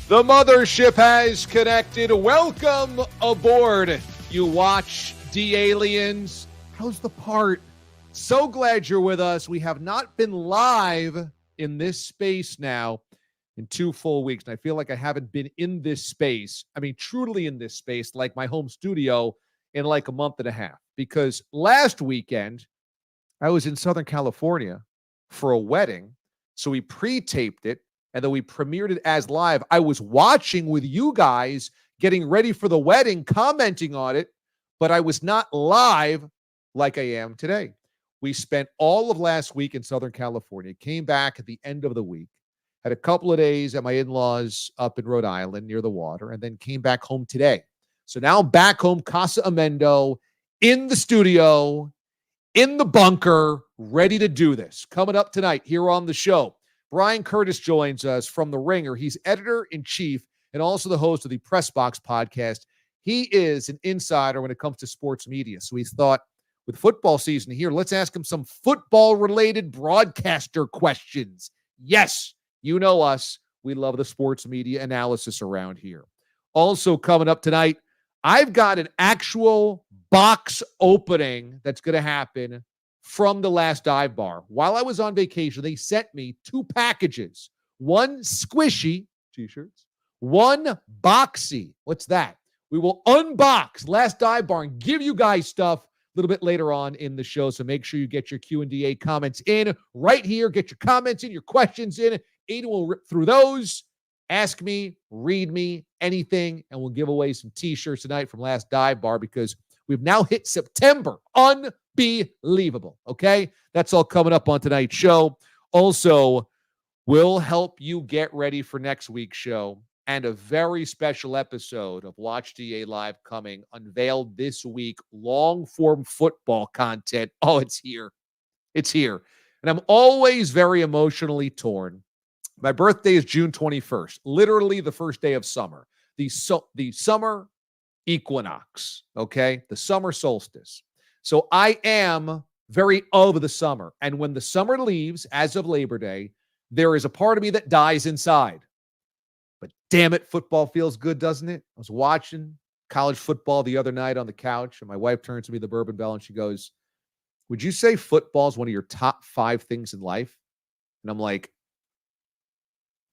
The mothership has connected. Welcome aboard. You watch D-Aliens. How's the part? So glad you're with us. We have not been live in this space now in 2 full weeks. And I feel like I haven't been in this space. I mean, truly in this space, like my home studio in like a month and a half. Because last weekend, I was in Southern California for a wedding. So we pre-taped it. And then we premiered it as live. I was watching with you guys, getting ready for the wedding, commenting on it, but I was not live like I am today. We spent all of last week in Southern California, came back at the end of the week, had a couple of days at my in-laws up in Rhode Island near the water, and then came back home today. So now I'm back home, Casa Amendo, in the studio, in the bunker, ready to do this. Coming up tonight here on the show, Bryan Curtis joins us from The Ringer. He's editor-in-chief and also the host of the Press Box podcast. He is an insider when it comes to sports media. So he thought, with football season here, let's ask him some football-related broadcaster questions. Yes, you know us. We love the sports media analysis around here. Also coming up tonight, I've got an actual box opening that's going to happen from the last dive bar. While I was on vacation, they sent me 2 packages. One squishy t-shirts, one boxy. What's that? We will unbox last dive bar and give you guys stuff a little bit later on in the show. So make sure you get your Q&A comments in right here. Get your comments in, your questions in. Aiden will rip through those. Ask me, read me, anything, and we'll give away some t-shirts tonight from last dive bar because we've now hit September. Unbelievable. Okay? That's all coming up on tonight's show. Also, we'll help you get ready for next week's show and a very special episode of Watch DA Live coming, unveiled this week. Long-form football content. Oh, it's here. It's here. And I'm always very emotionally torn. My birthday is June 21st, literally the first day of summer. The summer equinox, okay? The summer solstice. So I am very of the summer. And when the summer leaves, as of Labor Day, there is a part of me that dies inside. But damn it, football feels good, doesn't it? I was watching college football the other night on the couch, and my wife turns to me, the bourbon bell, and she goes, "Would you say football is one of your top 5 things in life?" And I'm like,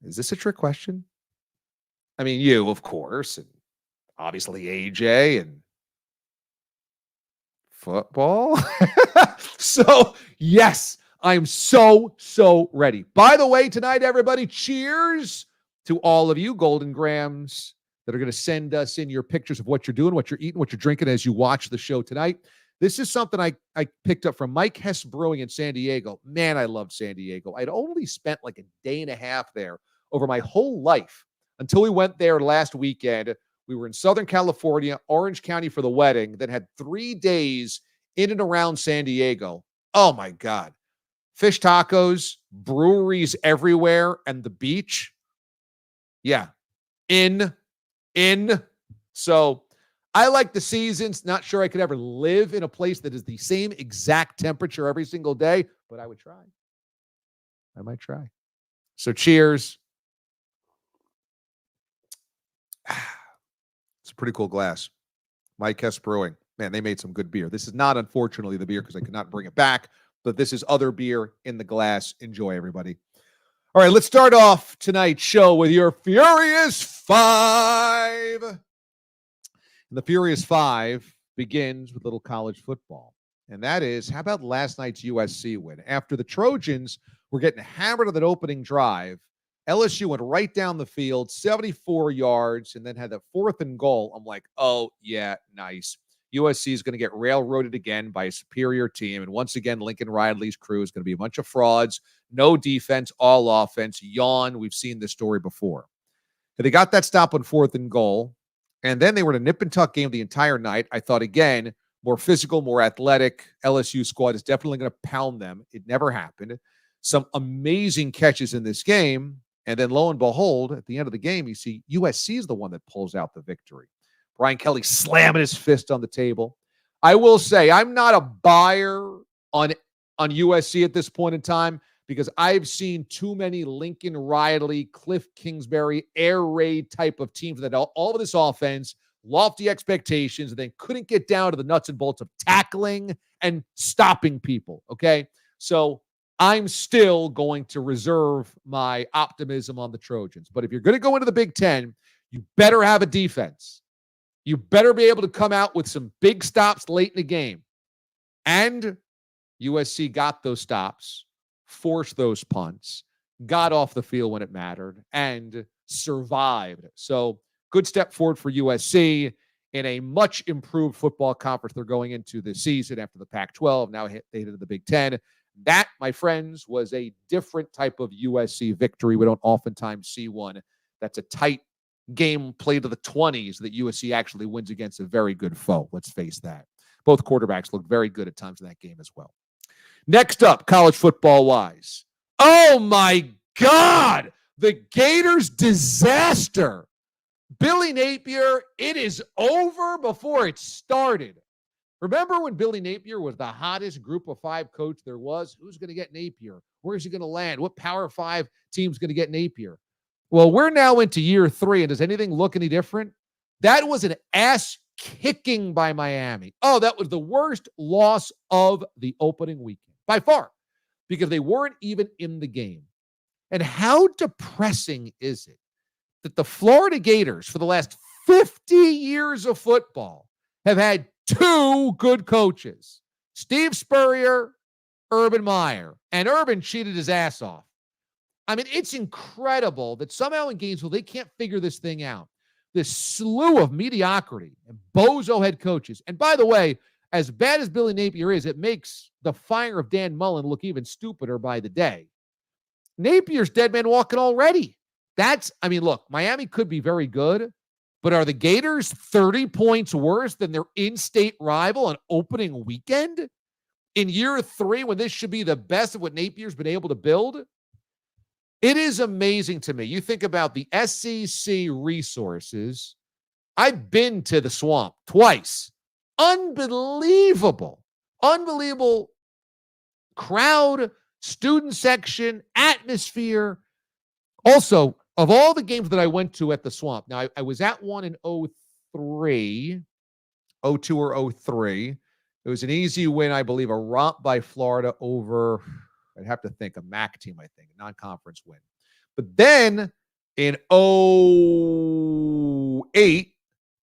is this a trick question? I mean, you, of course, and obviously AJ and football. So, yes, I'm so ready. By the way, tonight, everybody, cheers to all of you Golden Grams that are going to send us in your pictures of what you're doing, what you're eating, what you're drinking as you watch the show tonight. This is something I picked up from Mike Hess Brewing in San Diego. Man, I loved San Diego. I'd only spent like a day and a half there over my whole life until we went there last weekend. We were in Southern California, Orange County for the wedding, then had 3 days in and around San Diego. Oh, my God. Fish tacos, breweries everywhere, and the beach. Yeah. In. So I like the seasons. Not sure I could ever live in a place that is the same exact temperature every single day, but I would try. I might try. So cheers. It's a pretty cool glass. Mike Hess Brewing. Man, they made some good beer. This is not, unfortunately, the beer because I could not bring it back, but this is other beer in the glass. Enjoy, everybody. All right, let's start off tonight's show with your Furious 5. And the Furious 5 begins with little college football. And that is, how about last night's USC win? After the Trojans were getting hammered on that opening drive, LSU went right down the field, 74 yards, and then had the 4th and goal. I'm like, oh, yeah, nice. USC is going to get railroaded again by a superior team. And once again, Lincoln Riley's crew is going to be a bunch of frauds. No defense, all offense. Yawn. We've seen this story before. But they got that stop on 4th and goal. And then they were in a nip-and-tuck game the entire night. I thought, again, more physical, more athletic. LSU squad is definitely going to pound them. It never happened. Some amazing catches in this game. And then lo and behold, at the end of the game, you see USC is the one that pulls out the victory. Brian Kelly slamming his fist on the table. I will say, I'm not a buyer on USC at this point in time. because I've seen too many Lincoln Riley, Cliff Kingsbury, air raid type of teams that all of this offense, lofty expectations, and then couldn't get down to the nuts and bolts of tackling and stopping people, okay? So I'm still going to reserve my optimism on the Trojans. But if you're going to go into the Big Ten, you better have a defense. You better be able to come out with some big stops late in the game. And USC got those stops, forced those punts, got off the field when it mattered, and survived. So good step forward for USC in a much improved football conference they're going into this season after the Pac-12. Now they hit the Big Ten. That, my friends, was a different type of USC victory. We don't oftentimes see one that's a tight game played to the 20s that USC actually wins against a very good foe. Let's face that. Both quarterbacks looked very good at times in that game as well. Next up, college football-wise. Oh, my God! The Gators disaster. Billy Napier, it is over before it started. Remember when Billy Napier was the hottest group of 5 coach there was? Who's going to get Napier? Where's he going to land? What Power 5 team's going to get Napier? Well, we're now into year 3, and does anything look any different? That was an ass-kicking by Miami. Oh, that was the worst loss of the opening weekend, by far, because they weren't even in the game. And how depressing is it that the Florida Gators, for the last 50 years of football, have had 2 good coaches, Steve Spurrier, Urban Meyer, and Urban cheated his ass off. I mean, it's incredible that somehow in Gainesville, they can't figure this thing out. This slew of mediocrity and bozo head coaches. And by the way, as bad as Billy Napier is, it makes the fire of Dan Mullen look even stupider by the day. Napier's dead man walking already. Look, Miami could be very good, but are the Gators 30 points worse than their in-state rival on opening weekend? In year 3, when this should be the best of what Napier's been able to build? It is amazing to me. You think about the SEC resources. I've been to the Swamp twice. Unbelievable crowd, student section, atmosphere. Also, of all the games that I went to at the Swamp, now I was at one in 02 or 03. It was an easy win, I believe, a romp by Florida over, I'd have to think, a MAC team, I think, a non-conference win. But then in 08,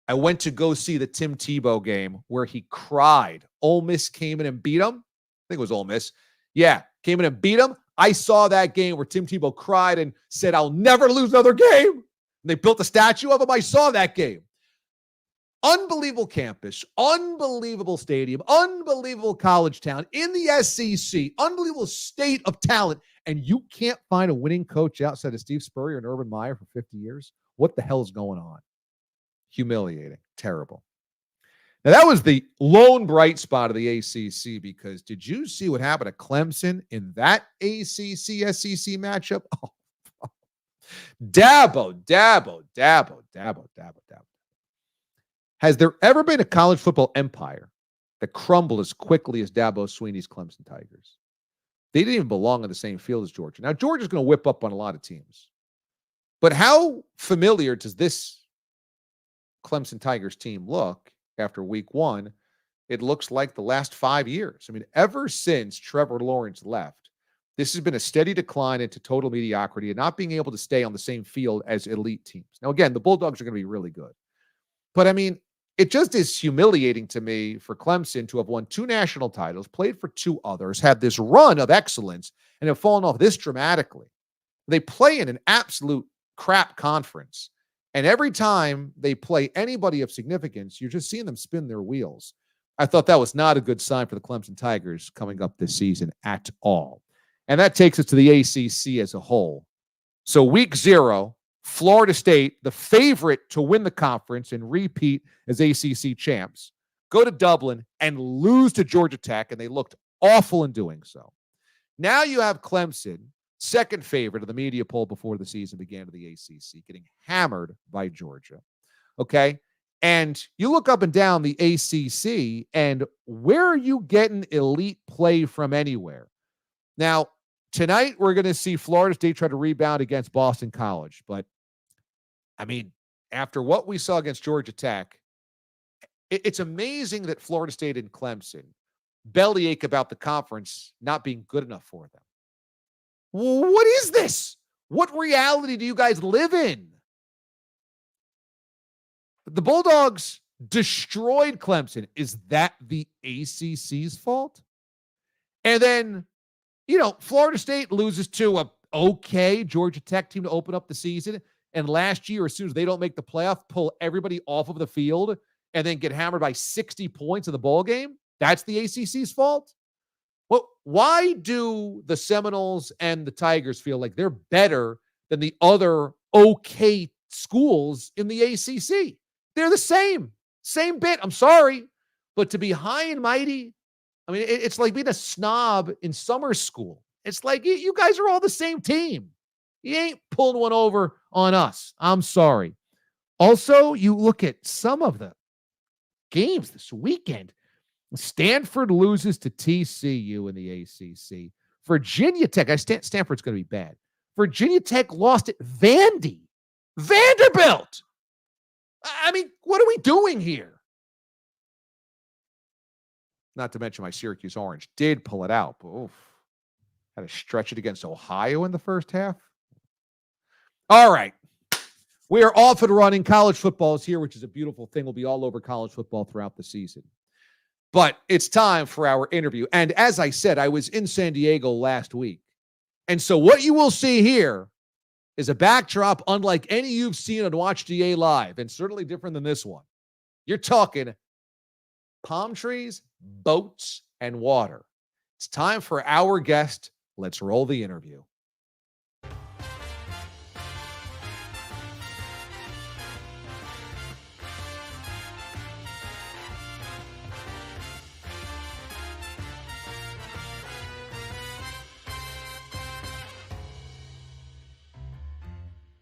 I went to go see the Tim Tebow game where he cried. Ole Miss came in and beat him. I think it was Ole Miss. Yeah, came in and beat him. I saw that game where Tim Tebow cried and said, "I'll never lose another game." And they built a statue of him. I saw that game. Unbelievable campus, unbelievable stadium, unbelievable college town in the SEC, unbelievable state of talent, and you can't find a winning coach outside of Steve Spurrier and Urban Meyer for 50 years? What the hell is going on? Humiliating. Terrible. Now, that was the lone bright spot of the ACC, because did you see what happened to Clemson in that ACC-SEC matchup? Oh, Dabo. Has there ever been a college football empire that crumbled as quickly as Dabo Swinney's Clemson Tigers? They didn't even belong on the same field as Georgia. Now, Georgia's going to whip up on a lot of teams. But how familiar does this Clemson Tigers team look after week 1? It looks like the last 5 years. I mean, ever since Trevor Lawrence left, this has been a steady decline into total mediocrity and not being able to stay on the same field as elite teams. Now, again, the Bulldogs are going to be really good. But, I mean, it just is humiliating to me for Clemson to have won 2 national titles, played for 2 others, had this run of excellence, and have fallen off this dramatically. They play in an absolute crap conference. And every time they play anybody of significance, you're just seeing them spin their wheels. I thought that was not a good sign for the Clemson Tigers coming up this season at all. And that takes us to the ACC as a whole. So week 0, Florida State, the favorite to win the conference and repeat as ACC champs, go to Dublin and lose to Georgia Tech, and they looked awful in doing so. Now you have Clemson, second favorite of the media poll before the season began to the ACC, getting hammered by Georgia. Okay? And you look up and down the ACC, and where are you getting elite play from anywhere? Now, Tonight, we're going to see Florida State try to rebound against Boston College. But, I mean, after what we saw against Georgia Tech, it's amazing that Florida State and Clemson bellyache about the conference not being good enough for them. What is this? What reality do you guys live in? The Bulldogs destroyed Clemson. Is that the ACC's fault? And then, Florida State loses to a okay Georgia Tech team to open up the season. And last year, as soon as they don't make the playoff, pull everybody off of the field and then get hammered by 60 points in the bowl game. That's the ACC's fault? Well, why do the Seminoles and the Tigers feel like they're better than the other okay schools in the ACC? They're the same bit. I'm sorry. But to be high and mighty, I mean, it's like being a snob in summer school. It's like you guys are all the same team. You ain't pulling one over on us. I'm sorry. Also, you look at some of the games this weekend. Stanford loses to TCU in the ACC. Virginia Tech, Stanford's going to be bad. Virginia Tech lost at Vanderbilt. I mean, what are we doing here? Not to mention my Syracuse Orange did pull it out. But oof, had to stretch it against Ohio in the first half. All right. We are off and running. College football is here, which is a beautiful thing. We'll be all over college football throughout the season. But it's time for our interview. And as I said, I was in San Diego last week. And so what you will see here is a backdrop unlike any you've seen on Watch DA Live, and certainly different than this one. You're talking palm trees, boats, and water. It's time for our guest. Let's roll the interview.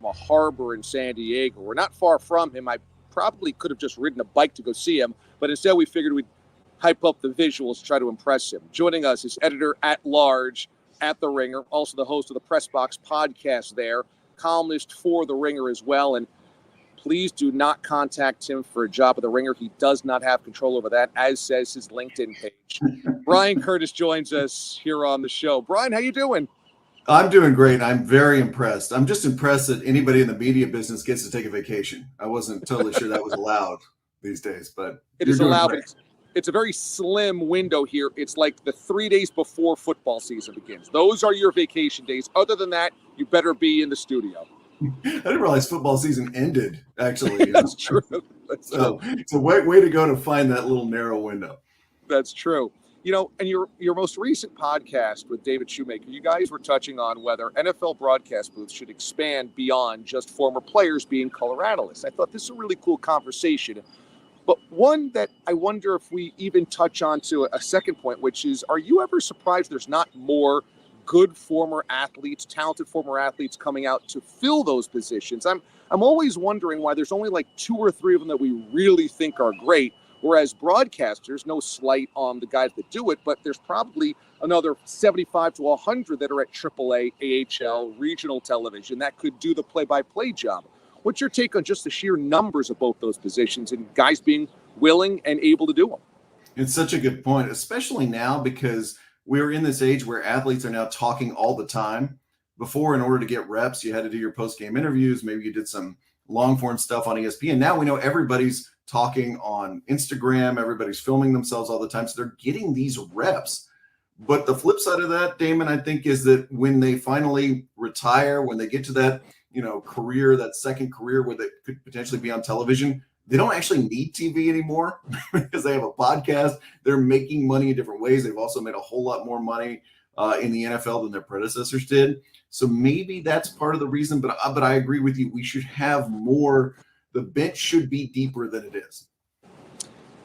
A harbor in San Diego. We're not far from him. I probably could have just ridden a bike to go see him, but instead we figured we'd hype up the visuals to try to impress him. Joining us is editor-at-large at The Ringer, also the host of the Press Box podcast there, columnist for The Ringer as well, and please do not contact him for a job at The Ringer. He does not have control over that, as says his LinkedIn page. Bryan Curtis joins us here on the show. Bryan, how you doing? I'm doing great. I'm very impressed. I'm just impressed that anybody in the media business gets to take a vacation. I wasn't totally sure that was allowed these days, but it is allowed. It's a very slim window here. It's like the 3 days before football season begins. Those are your vacation days. Other than that, you better be in the studio. I didn't realize football season ended, actually. That's true. That's true. It's a way to go to find that little narrow window. That's true. And your most recent podcast with David Shoemaker, you guys were touching on whether NFL broadcast booths should expand beyond just former players being color analysts. I thought this is a really cool conversation, but one that I wonder if we even touch on to a second point, which is, are you ever surprised there's not more good former athletes, talented former athletes coming out to fill those positions? I'm always wondering why there's only like 2 or 3 of them that we really think are great. Whereas broadcasters, no slight on the guys that do it, but there's probably another 75 to 100 that are at AAA, AHL, regional television that could do the play-by-play job. What's your take on just the sheer numbers of both those positions and guys being willing and able to do them? It's such a good point, especially now because we're in this age where athletes are now talking all the time. Before, in order to get reps, you had to do your post-game interviews. Maybe you did some long-form stuff on ESPN. Now we know everybody's talking on Instagram. Everybody's filming themselves all the time. So they're getting these reps. But the flip side of that, Damon, I think, is that when they finally retire, when they get to that, career, that second career where they could potentially be on television, they don't actually need TV anymore because they have a podcast. They're making money in different ways. They've also made a whole lot more money in the NFL than their predecessors did. So maybe that's part of the reason. But I agree with you. We should have more. The bench should be deeper than it is.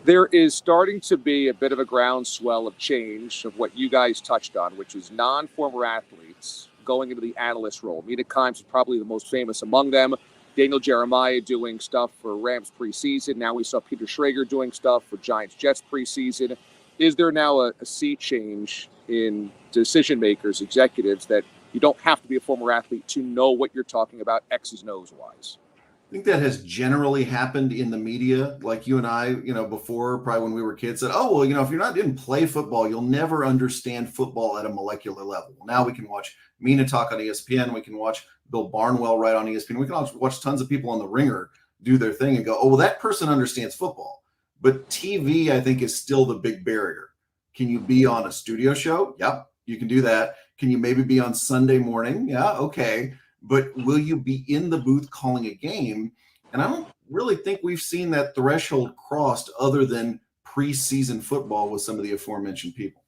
There is starting to be a bit of a groundswell of change of what you guys touched on, which is non-former athletes going into the analyst role. Mina Kimes is probably the most famous among them. Daniel Jeremiah doing stuff for Rams preseason. Now we saw Peter Schrager doing stuff for Giants-Jets preseason. is there now a sea change in decision makers, executives, that you don't have to be a former athlete to know what you're talking about X's and O's wise? I think that has generally happened in the media. Like you and I, before, probably when we were kids, said, oh, well, if didn't play football, you'll never understand football at a molecular level. Now we can watch Mina talk on ESPN. We can watch Bill Barnwell write on ESPN. We can also watch tons of people on The Ringer do their thing and go, oh, well, that person understands football. But TV, I think, is still the big barrier. Can you be on a studio show? Yep, you can do that. Can you maybe be on Sunday morning? Yeah, okay. But will you be in the booth calling a game? And I don't really think we've seen that threshold crossed other than preseason football with some of the aforementioned people.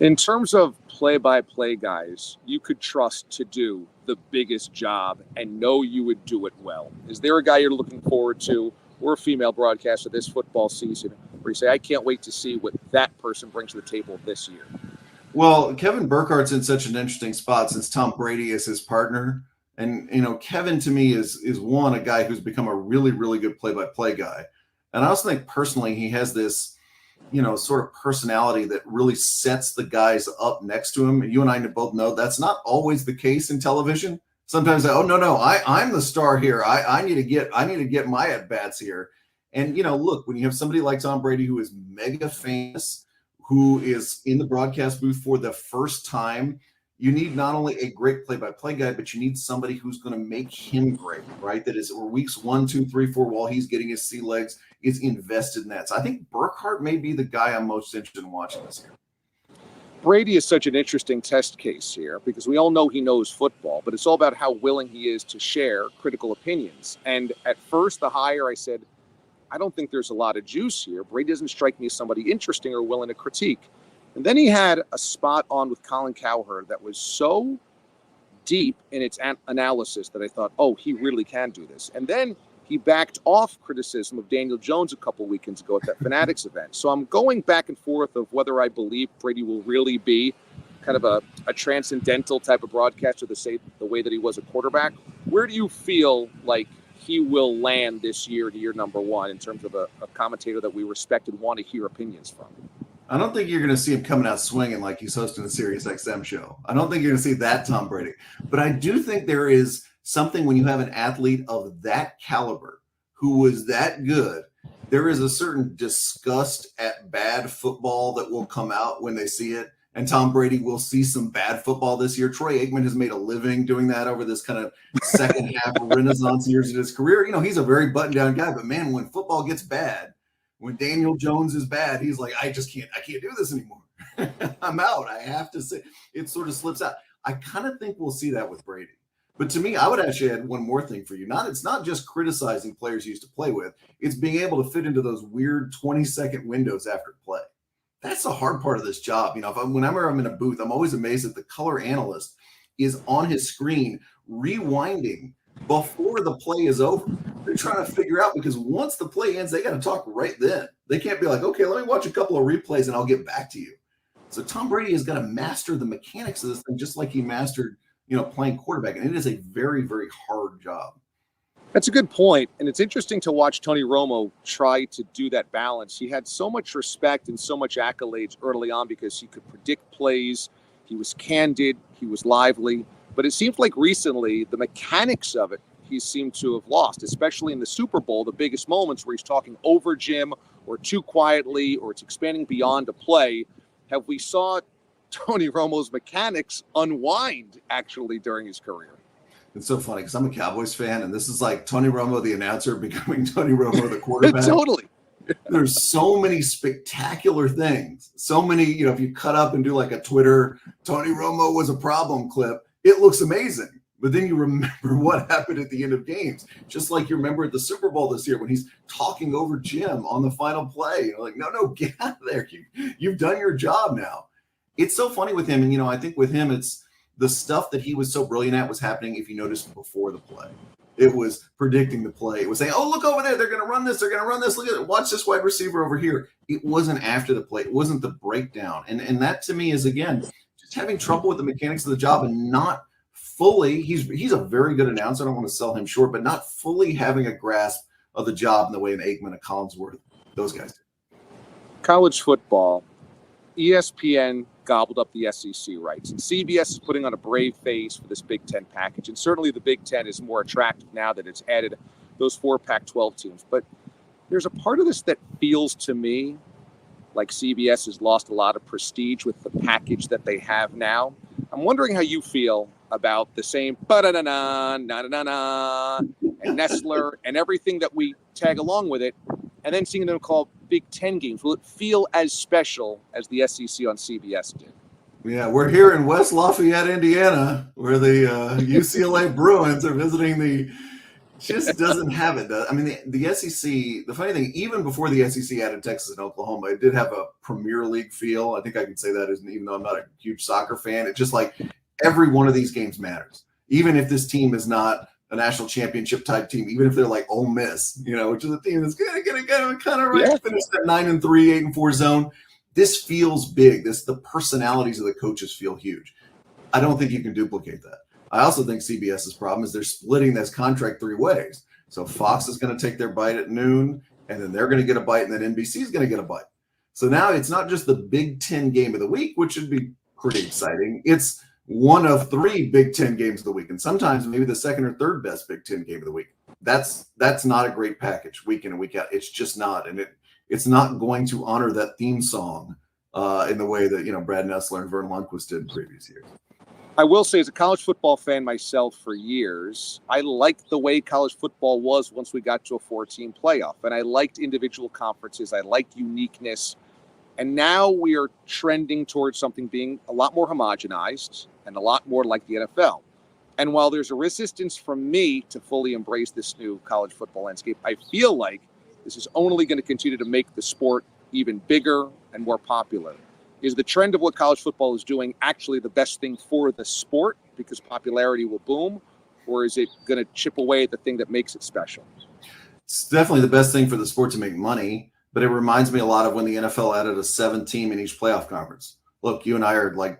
In terms of play-by-play guys, you could trust to do the biggest job and know you would do it well. Is there a guy you're looking forward to, or a female broadcaster this football season, where you say, I can't wait to see what that person brings to the table this year? Well, Kevin Burkhardt's in such an interesting spot since Tom Brady is his partner. And, Kevin to me is a guy who's become a really, really good play-by-play guy. And I also think personally he has this, sort of personality that really sets the guys up next to him. You and I both know that's not always the case in television. Sometimes, no, I'm the star here. I need to get my at-bats here. And, look, when you have somebody like Tom Brady who is mega famous, who is in the broadcast booth for the first time, you need not only a great play-by-play guy, but you need somebody who's going to make him great, right? That is, weeks 1, 2, 3, 4, while he's getting his sea legs, is invested in that. So I think Burkhardt may be the guy I'm most interested in watching this year. Brady is such an interesting test case here because we all know he knows football, but it's all about how willing he is to share critical opinions. And at first, the hire, I said, I don't think there's a lot of juice here. Brady doesn't strike me as somebody interesting or willing to critique. And then he had a spot on with Colin Cowherd that was so deep in its analysis that I thought, oh, he really can do this. And then he backed off criticism of Daniel Jones a couple weekends ago at that Fanatics event. So I'm going back and forth of whether I believe Brady will really be kind of a transcendental type of broadcaster the way that he was a quarterback. Where do you feel like he will land this year to year number one in terms of a commentator that we respect and want to hear opinions from? I don't think you're going to see him coming out swinging like he's hosting a Sirius XM show. I don't think you're going to see that Tom Brady. But I do think there is something when you have an athlete of that caliber who was that good, there is a certain disgust at bad football that will come out when they see it. And Tom Brady will see some bad football this year. Troy Aikman has made a living doing that over this kind of second half renaissance years of his career. He's a very buttoned-down guy. But, man, when football gets bad, when Daniel Jones is bad, he's like, I can't do this anymore. I'm out. I have to say, it sort of slips out. I kind of think we'll see that with Brady. But to me, I would actually add one more thing for you. It's not just criticizing players you used to play with. It's being able to fit into those weird 20-second windows after play. That's the hard part of this job. Whenever I'm in a booth, I'm always amazed that the color analyst is on his screen rewinding before the play is over. They're trying to figure out, because once the play ends, they got to talk right then. They can't be like, okay, let me watch a couple of replays and I'll get back to you. So Tom Brady has got to master the mechanics of this thing, just like he mastered, playing quarterback. And it is a very, very hard job. That's a good point. And it's interesting to watch Tony Romo try to do that balance. He had so much respect and so much accolades early on because he could predict plays. He was candid. He was lively. But it seems like recently the mechanics of it he seemed to have lost, especially in the Super Bowl, the biggest moments where he's talking over Jim or too quietly or it's expanding beyond a play. Have we saw Tony Romo's mechanics unwind actually during his career? It's so funny because I'm a Cowboys fan, and this is like Tony Romo, the announcer, becoming Tony Romo, the quarterback. Totally. There's so many spectacular things. So many, if you cut up and do like a Twitter, Tony Romo was a problem clip, it looks amazing. But then you remember what happened at the end of games. Just like you remember at the Super Bowl this year when he's talking over Jim on the final play. You're like, no, get out of there. You've done your job now. It's so funny with him. And, I think with him, it's the stuff that he was so brilliant at was happening, if you noticed, before the play. It was predicting the play. It was saying, oh, look over there. They're going to run this. They're going to run this. Look at it. Watch this wide receiver over here. It wasn't after the play. It wasn't the breakdown. And that to me is, again, just having trouble with the mechanics of the job and not fully, he's a very good announcer. I don't want to sell him short, but not fully having a grasp of the job in the way an Aikman, a Collinsworth, those guys do. College football, ESPN gobbled up the SEC rights, and CBS is putting on a brave face for this Big Ten package. And certainly the Big Ten is more attractive now that it's added those 4 Pac-12 teams. But there's a part of this that feels to me like CBS has lost a lot of prestige with the package that they have now. I'm wondering how you feel about the same ba-da-na-na, na-na-na-na, and Nestler and everything that we tag along with it, and then seeing them called Big Ten games. Will it feel as special as the SEC on CBS did? Yeah, we're here in West Lafayette, Indiana, where the UCLA Bruins are visiting the. Just doesn't have it. I mean, the SEC, the funny thing, even before the SEC added Texas and Oklahoma, it did have a Premier League feel. I think I can say that, even though I'm not a huge soccer fan. It's just like every one of these games matters. Even if this team is not a national championship type team, even if they're like Ole Miss, which is a team that's going to kind of finish that 9-3, 8-4 zone. This feels big. The personalities of the coaches feel huge. I don't think you can duplicate that. I also think CBS's problem is they're splitting this contract 3 ways. So Fox is going to take their bite at noon, and then they're going to get a bite, and then NBC is going to get a bite. So now it's not just the Big Ten game of the week, which should be pretty exciting. It's one of 3 Big Ten games of the week, and sometimes maybe the second or third best Big Ten game of the week. That's not a great package week in and week out. It's just not, and it's not going to honor that theme song in the way that Brad Nessler and Vern Lundquist did in previous years. I will say, as a college football fan myself for years, I liked the way college football was once we got to a 4-team playoff. And I liked individual conferences. I liked uniqueness. And now we are trending towards something being a lot more homogenized and a lot more like the NFL. And while there's a resistance from me to fully embrace this new college football landscape, I feel like this is only going to continue to make the sport even bigger and more popular. Is the trend of what college football is doing actually the best thing for the sport because popularity will boom, or is it going to chip away at the thing that makes it special? It's definitely the best thing for the sport to make money, but it reminds me a lot of when the NFL added a 7th team in each playoff conference. Look, you and I are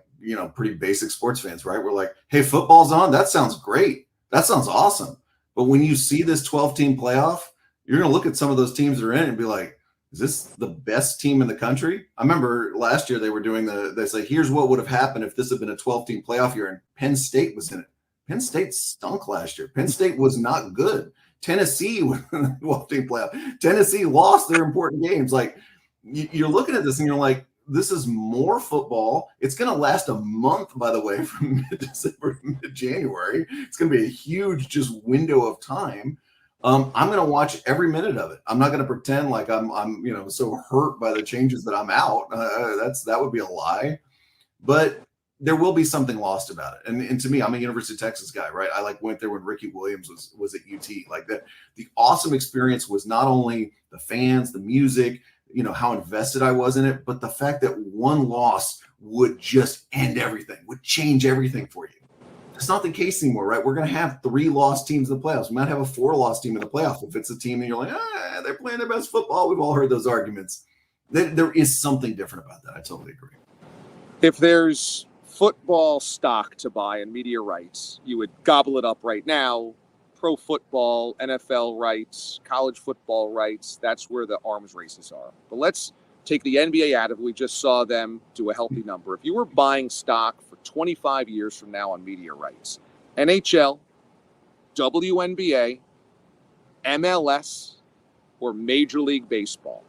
pretty basic sports fans, right? We're like, hey, football's on. That sounds great. That sounds awesome. But when you see this 12-team playoff, you're going to look at some of those teams that are in it and be like, is this the best team in the country? I remember last year they were doing they say, here's what would have happened if this had been a 12-team playoff year and Penn State was in it. Penn State stunk last year. Penn State was not good. Tennessee was in the 12-team playoff. Tennessee lost their important games. Like, you're looking at this and you're like, this is more football. It's going to last a month, by the way, from mid-December to mid-January. It's going to be a huge just window of time. I'm going to watch every minute of it. I'm not going to pretend like I'm so hurt by the changes that I'm out. That would be a lie. But there will be something lost about it. And to me, I'm a University of Texas guy, right? I went there when Ricky Williams was at UT. Like that, the awesome experience was not only the fans, the music, how invested I was in it, but the fact that one loss would just end everything, would change everything for you. It's not the case anymore, right? We're going to have 3 lost teams in the playoffs. We might have a 4 lost team in the playoffs if it's a team that you're like, they're playing their best football. We've all heard those arguments. There is something different about that. I totally agree. If there's football stock to buy and media rights, you would gobble it up right now. Pro football, NFL rights, college football rights, that's where the arms races are. But let's take the NBA out of it. We just saw them do a healthy number. If you were buying stock for 25 years from now on media rights, NHL, WNBA, MLS, or Major League Baseball,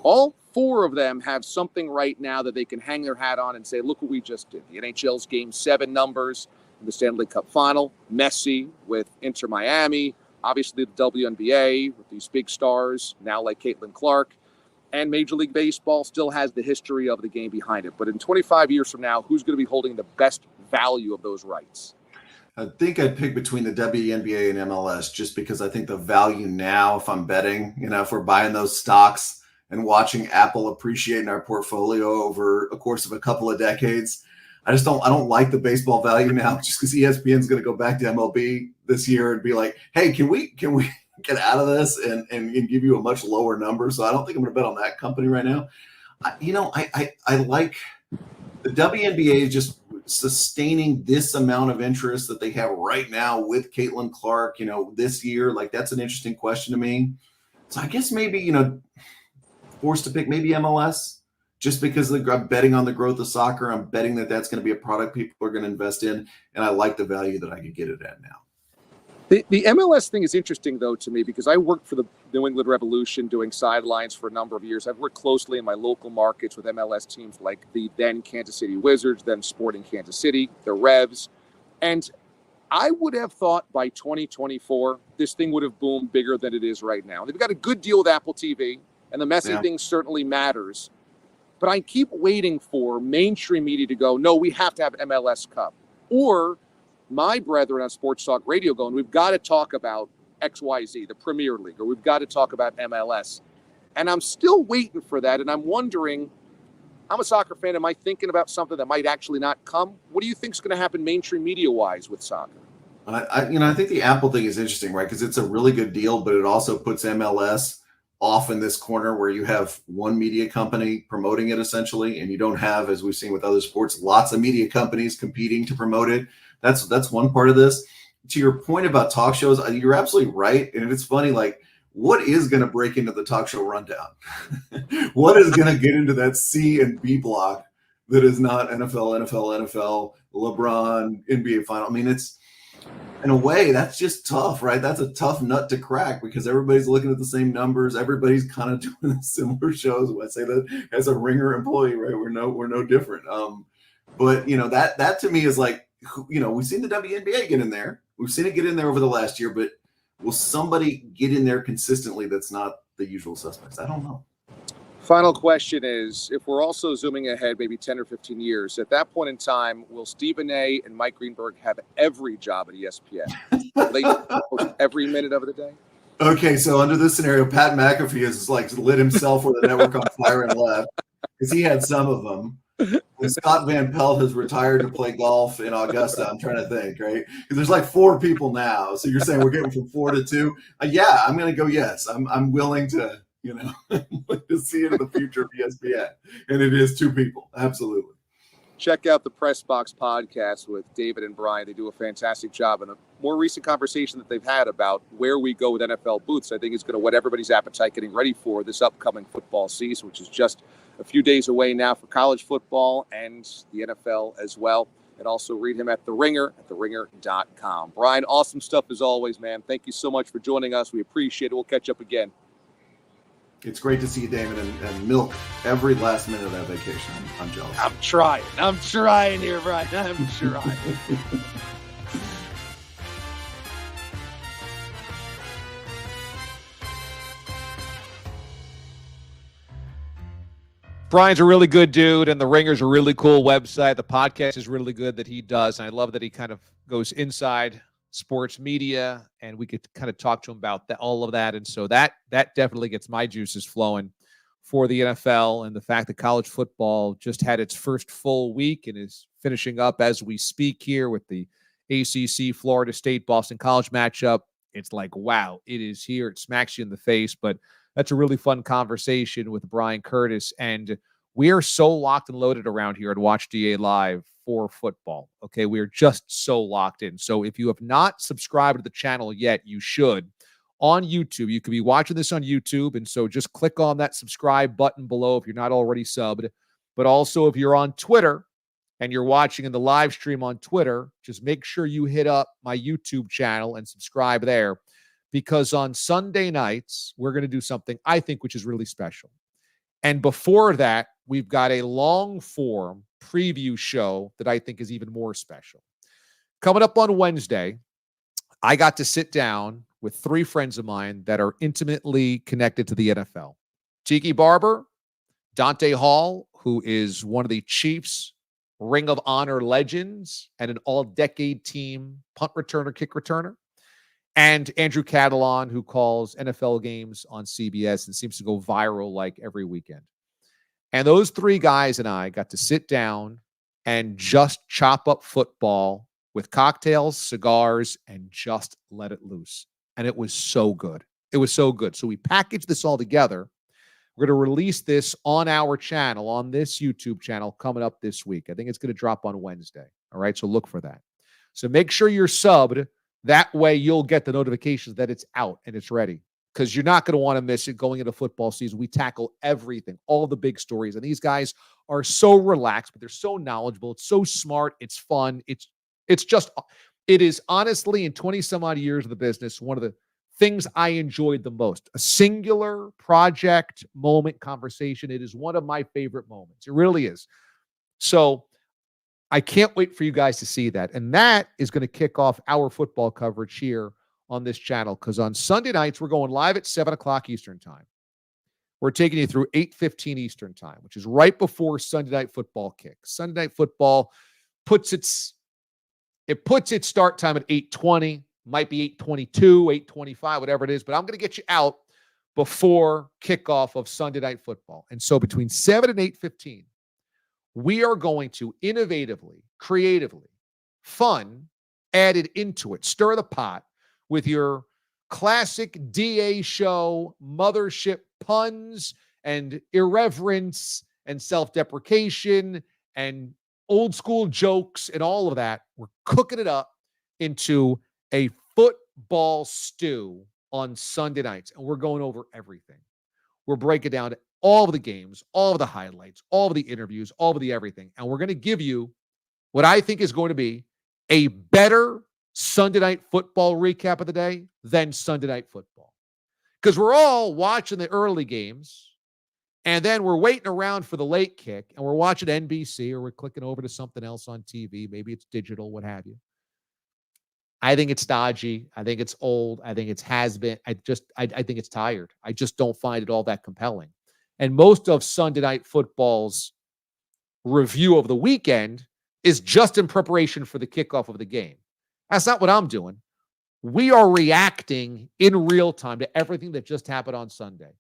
all 4 of them have something right now that they can hang their hat on and say, look what we just did. The NHL's Game 7 numbers in the Stanley Cup Final, Messi with Inter Miami, obviously the WNBA with these big stars, now like Caitlin Clark, and Major League Baseball still has the history of the game behind it. But in 25 years from now, who's going to be holding the best value of those rights? I think I'd pick between the WNBA and MLS just because I think the value now, if I'm betting, if we're buying those stocks and watching Apple appreciate in our portfolio over a course of a couple of decades, I don't like the baseball value now just because ESPN is going to go back to MLB this year and be like, hey, can we get out of this and give you a much lower number? So I don't think I'm going to bet on that company right now. I like the WNBA is just sustaining this amount of interest that they have right now with Caitlin Clark, this year. Like, that's an interesting question to me. So I guess maybe, forced to pick maybe MLS just because I'm betting on the growth of soccer. I'm betting that that's going to be a product people are going to invest in, and I like the value that I could get it at now. The MLS thing is interesting, though, to me, because I worked for the New England Revolution doing sidelines for a number of years. I've worked closely in my local markets with MLS teams like the then Kansas City Wizards, then Sporting Kansas City, the Revs. And I would have thought by 2024, this thing would have boomed bigger than it is right now. They've got a good deal with Apple TV, and the Messi thing certainly matters. But I keep waiting for mainstream media to go, no, we have to have MLS Cup. Or my brethren on Sports Talk Radio going, we've got to talk about XYZ, the Premier League, or we've got to talk about MLS. And I'm still waiting for that. And I'm wondering, I'm a soccer fan. Am I thinking about something that might actually not come? What do you think is going to happen mainstream media-wise with soccer? I think the Apple thing is interesting, right? Because it's a really good deal, but it also puts MLS off in this corner where you have one media company promoting it essentially, and you don't have, as we've seen with other sports, lots of media companies competing to promote it. That's one part of this. To your point about talk shows, you're absolutely right. And it's funny, like, what is going to break into the talk show rundown? What is going to get into that C and B block that is not NFL, LeBron, NBA final? I mean, it's, in a way, that's just tough, right? That's a tough nut to crack because everybody's looking at the same numbers. Everybody's kind of doing similar shows. I say that as a Ringer employee, right? We're no different. But that to me is like, we've seen the WNBA get in there. We've seen it get in there over the last year, but will somebody get in there consistently that's not the usual suspects? I don't know. Final question is, if we're also zooming ahead maybe 10 or 15 years, at that point in time, will Stephen A. and Mike Greenberg have every job at ESPN? Will they post every minute of the day? Okay, so under this scenario, Pat McAfee has like lit himself with a network on fire and left because he had some of them. And Scott Van Pelt has retired to play golf in Augusta. I'm trying to think, right? Because there's like 4 people now. So you're saying we're getting from 4 to 2? Yeah, I'm going to go yes. I'm willing to, to see into the future of ESPN. And it is 2 people. Absolutely. Check out the Press Box podcast with David and Bryan. They do a fantastic job. And a more recent conversation that they've had about where we go with NFL booths, I think is going to whet everybody's appetite getting ready for this upcoming football season, which is just a few days away now for college football and the NFL as well. And also read him at The Ringer, at theringer.com. Bryan, awesome stuff as always, man. Thank you so much for joining us. We appreciate it. We'll catch up again. It's great to see you, Damon, and milk every last minute of that vacation. I'm jealous. I'm trying here, Bryan. I'm trying. Bryan's a really good dude, and The Ringer's a really cool website. The podcast is really good that he does, and I love that he kind of goes inside sports media, and we could kind of talk to him about all of that. And so that definitely gets my juices flowing for the NFL, and the fact that college football just had its first full week and is finishing up as we speak here with the ACC Florida State Boston College matchup. It's like, wow, it is here. It smacks you in the face, but that's a really fun conversation with Bryan Curtis. And we are so locked and loaded around here at Watch DA Live for football. Okay, we are just so locked in. So if you have not subscribed to the channel yet, you should. On YouTube, you could be watching this on YouTube. And so just click on that subscribe button below if you're not already subbed. But also if you're on Twitter and you're watching in the live stream on Twitter, just make sure you hit up my YouTube channel and subscribe there. Because on Sunday nights, we're going to do something I think which is really special. And before that, we've got a long-form preview show that I think is even more special. Coming up on Wednesday, I got to sit down with 3 friends of mine that are intimately connected to the NFL. Tiki Barber, Dante Hall, who is one of the Chiefs' Ring of Honor legends and an all-decade team punt returner, kick returner. And Andrew Catalon, who calls NFL games on CBS and seems to go viral like every weekend. And those 3 guys and I got to sit down and just chop up football with cocktails, cigars, and just let it loose. And it was so good. It was so good. So we packaged this all together. We're going to release this on our channel, on this YouTube channel, coming up this week. I think it's going to drop on Wednesday. All right, so look for that. So make sure you're subbed. That way you'll get the notifications that it's out and it's ready. because you're not going to want to miss it going into football season. We tackle everything, all the big stories. And these guys are so relaxed, but they're so knowledgeable. It's so smart. It's fun. It is honestly, in 20 some odd years of the business, one of the things I enjoyed the most. A singular project moment conversation. It is one of my favorite moments. It really is. So I can't wait for you guys to see that. And that is going to kick off our football coverage here on this channel, because on Sunday nights, we're going live at 7 o'clock Eastern time. We're taking you through 8:15 Eastern time, which is right before Sunday Night Football kicks. Sunday Night Football puts its start time at 8:20, might be 8:22, 8:25, whatever it is, but I'm going to get you out before kickoff of Sunday Night Football. And so between 7 and 8:15, we are going to innovatively, creatively, fun, added into it, stir the pot with your classic DA show, mothership puns and irreverence and self-deprecation and old school jokes and all of that. We're cooking it up into a football stew on Sunday nights, and we're going over everything. We're breaking down all of the games, all of the highlights, all of the interviews, all of the everything, and we're going to give you what I think is going to be a better Sunday Night Football recap of the day than Sunday Night Football. Because we're all watching the early games, and then we're waiting around for the late kick, and we're watching NBC, or we're clicking over to something else on TV. Maybe it's digital, what have you. I think it's dodgy. I think it's old. I think it's has been. I think it's tired. I just don't find it all that compelling. And most of Sunday Night Football's review of the weekend is just in preparation for the kickoff of the game. That's not what I'm doing. We are reacting in real time to everything that just happened on Sunday.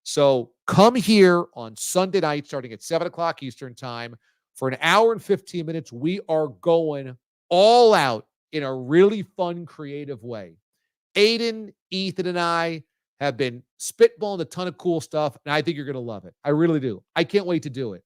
So come here on Sunday night, starting at 7 o'clock Eastern time. For an hour and 15 minutes, we are going all out in a really fun, creative way. Aiden, Ethan, and I have been spitballing a ton of cool stuff, and I think you're going to love it. I really do. I can't wait to do it.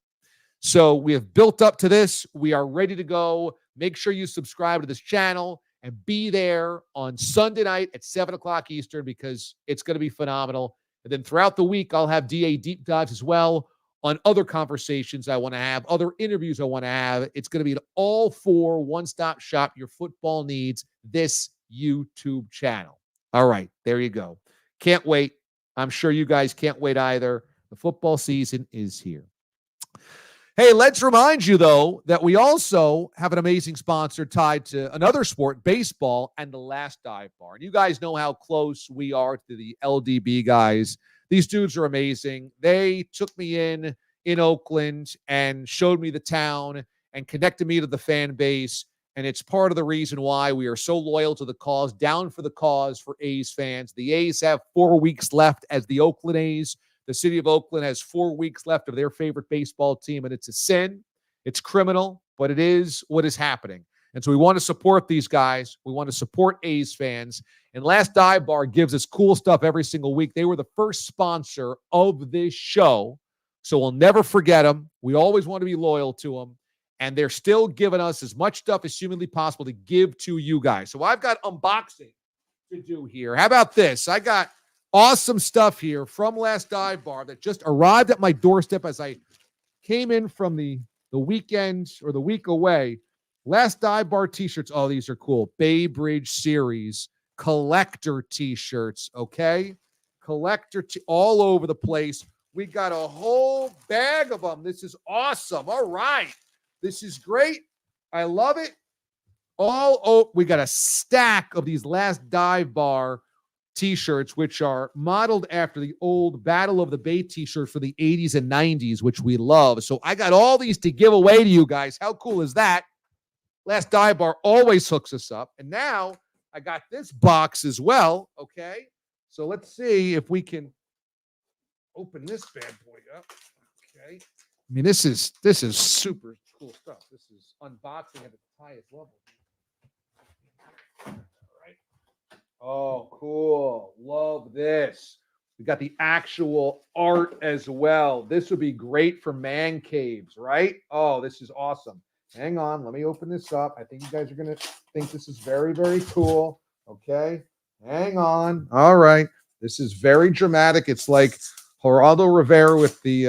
So we have built up to this. We are ready to go. Make sure you subscribe to this channel and be there on Sunday night at 7 o'clock Eastern, because it's going to be phenomenal. And then throughout the week, I'll have DA deep dives as well on other conversations I want to have, other interviews I want to have. It's going to be an all-for one-stop shop, your football needs, this YouTube channel. All right, there you go. Can't wait. I'm sure you guys can't wait either. The football season is here. Hey, let's remind you, though, that we also have an amazing sponsor tied to another sport, baseball, and the Last Dive Bar. And you guys know how close we are to the LDB guys. These dudes are amazing. They took me in Oakland and showed me the town and connected me to the fan base. And it's part of the reason why we are so loyal to the cause, down for the cause for A's fans. The A's have 4 weeks left as the Oakland A's. The city of Oakland has 4 weeks left of their favorite baseball team, and it's a sin. It's criminal, but it is what is happening. And so we want to support these guys. We want to support A's fans. And Last Dive Bar gives us cool stuff every single week. They were the first sponsor of this show, so we'll never forget them. We always want to be loyal to them. And they're still giving us as much stuff as humanly possible to give to you guys. So I've got unboxing to do here. How about this? I got awesome stuff here from Last Dive Bar that just arrived at my doorstep as I came in from the weekend or the week away. Last Dive Bar t-shirts. Oh, these are cool. Bay Bridge Series collector t-shirts, okay? Collector all over the place. We got a whole bag of them. This is awesome. All right. This is great. I love it. We got a stack of these Last Dive Bar t-shirts, which are modeled after the old Battle of the Bay t-shirts for the 80s and 90s, which we love. So I got all these to give away to you guys. How cool is that? Last Dive Bar always hooks us up. And now I got this box as well, okay? So let's see if we can open this bad boy up, okay? I mean, this is super cool stuff. This is unboxing at its highest level. All right. Oh, cool. Love this. We got the actual art as well. This would be great for man caves, right? Oh, this is awesome. Hang on. Let me open this up. I think you guys are going to think this is very, very cool. Okay. Hang on. All right. This is very dramatic. It's like Geraldo Rivera with the